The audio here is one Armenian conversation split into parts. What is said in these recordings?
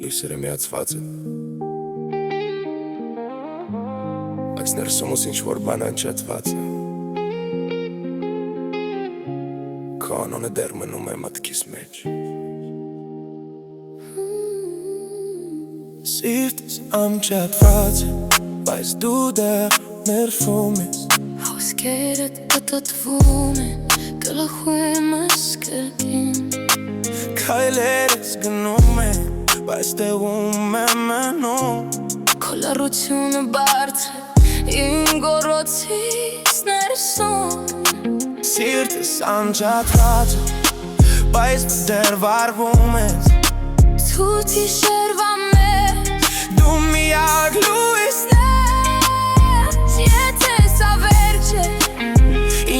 Լույսերը միացված են, այս ներսումս ինչ-որ բան անջատված է, քո անունը դեռ մնում է մտքիս մեջ։ Սիրտս անջատված է, բայց դու դեռ ներվում ես, Հոսքերդ պտտվում են, գլխում ես կրկին, քայլերս գնում են, բայց տեղում եմ մնում, քո լռությունը բարձր իմ գոռոցից ներսում, Սիրտս անջատված է, բայց դեռ վարվում ես, Ցույց գիշերվա մեջ դու միակ լույսն ես, եթե սա վերջ է,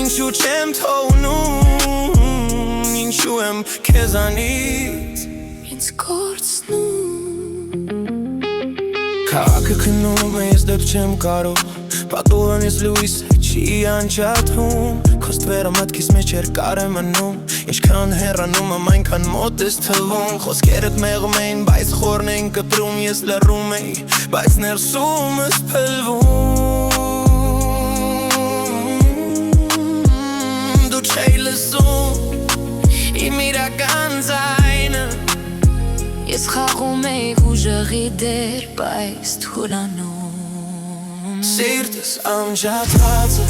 Ինչու չեմ թողնում, ինչու եմ քեզանից ինձ կորցնում, Քաղաքը քնում է, ես դեռ չեմ կարող, պատուհան ես լույս է, չի անջատվում, Քո ստվերը մտքիս մեջ երկար է մնում, Ինչքան հեռանում եմ, այնքան մոտ ես թվում, Խոսքերդ մեղմ էին, բայց խորն էին կտրում, Ես լռում էի, բայց ներսում ես փլվում, Դու չէի լսում, իմ իրական ձայնը, Ես խաղում էի ուժեղի դեր, բայց թուլանում, Սիրտս անջատված է,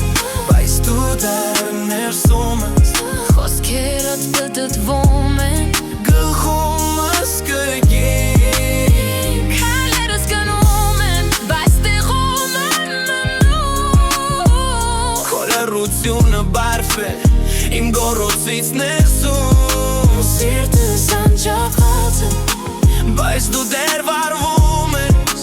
բայց դու դեռ ներսում ես, Խոսքերդ պտտվում են, Գլխումս կրկին, քայլերս գնում են, բայց տեղում եմ մնում, Քո լռությունը բարդ է, իմ գոռոցից ներսում, Սիրտս անջատված է, բայց դու դեռ վարվում ես,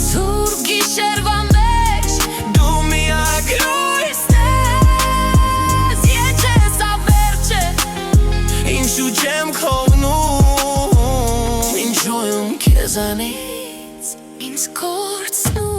Ցուրտ գիշերվա մեջ Դու միակ լույսն ես, եթե սա վերջ է, Ինչու չեմ քողնում, ինչու եմ քեզանից ինձ կորցնում,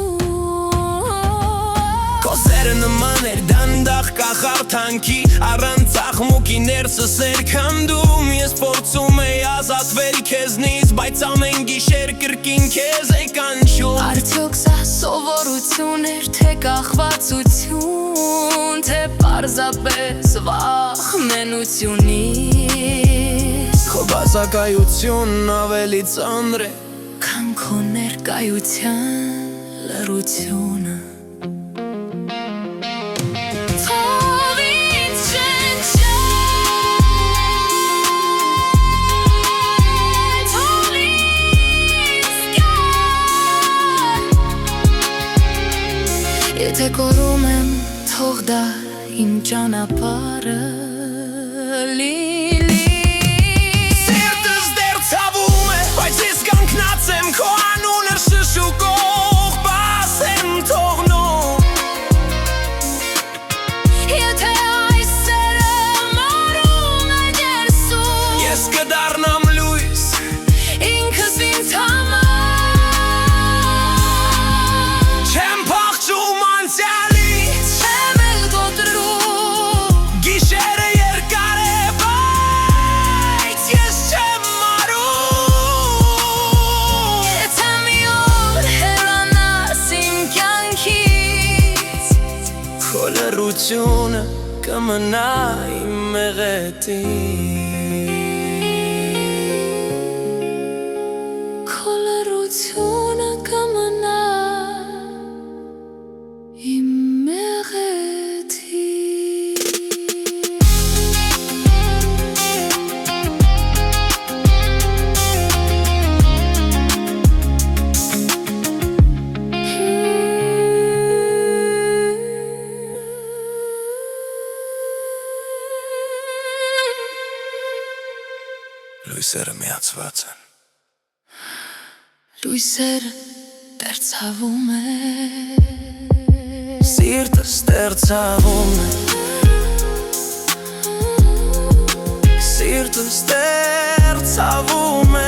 Քո սերը նման էր դանդաղ կախարդանքի, Առանց աղմուկի ներսս էր քանդում, Ես փորձում էի ազատվել քեզնից, Բայց ամեն գիշեր կրկին քեզ է կանչում, Արդյոք սա սովորություն էր, թե կախվածություն, Թե պարզապես վախենությունից, Քո բացակայությունն ավելի ծանր է, Քան քո ներկայության լռությունը, Թող ինձ շնչել, թող ինձ գալ, Եթե կորում եմ, թող դա իմ ճանապարհը լինի, Սիրտս դեռ ցավում է, բայց ես կանգնած եմ, Քո անունը շշուկող բաս եմ թողնում, Եթե այս սերը մարում է ներսում, Ես կդառնամ լույս, ինքս ինձ համար, չեմ փախչում անցյալից, չեմ էլ կոտրում, Գիշերը երկար է, բայց ես չեմ մարում, Եթե մի օր հեռանաս իմ կյանքից, Քո լռությունը կմնա իմ մեղեդին, Քո լռությունը կմնա իմ մեղեդին, Լույսերը միացված են, Լույսերը դեռ ցավում են, Սիրտս դեռ ցավում է, Սիրտս դեռ ցավում է,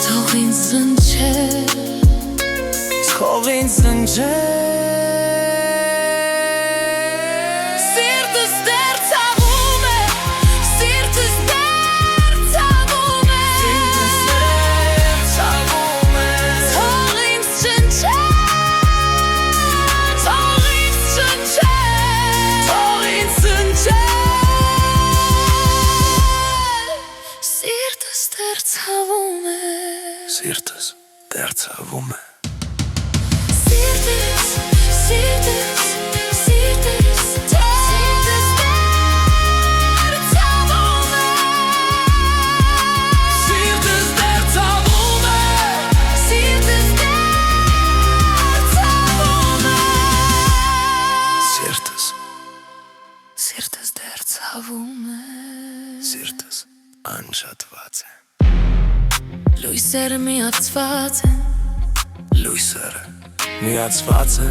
Թող ինձ զնչել, թող ինձ զնչել, Սիրտս թվում է Սիրտս անջատված է Լույսերը միացված են Լույսերը միացված է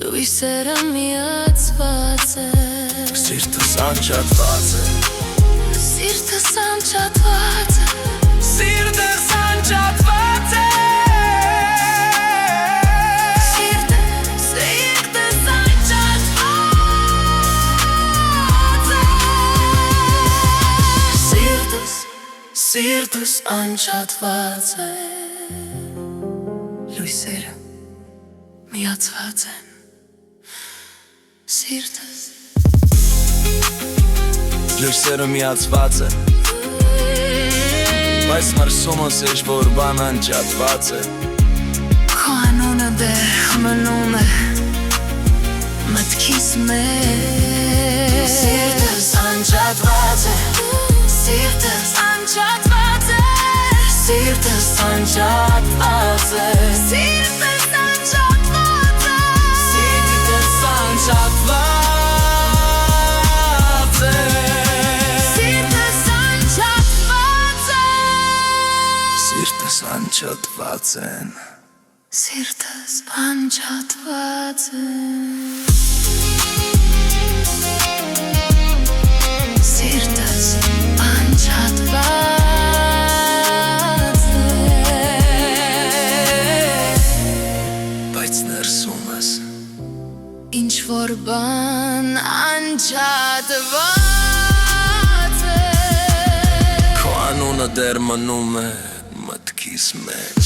Լույսերը միացված են Սիրտս անջատված է Սիրտս անջատված է Սիրտս անջատված է Սիրտս անջատված է Լույսերը միացված են Սիրտս Լույսերը միացված է Բայց մրսումս էջ որ բան անջատված է Քո անունը դեռ մնում է մտքիս մեջ Սիրտս անջատված է Սիրտս անջատված է Սիրտս անջատված է Սիրտս անջատված է Սիրտս անջատված է Սիրտս անջատված է Սիրտս անջատված են Սիրտս անջատված է Սիրտս անջատված է Բայց ներսումս Ինչ-որ բան անջատված է Քո անունը դեռ մնում է մտքիս մեջ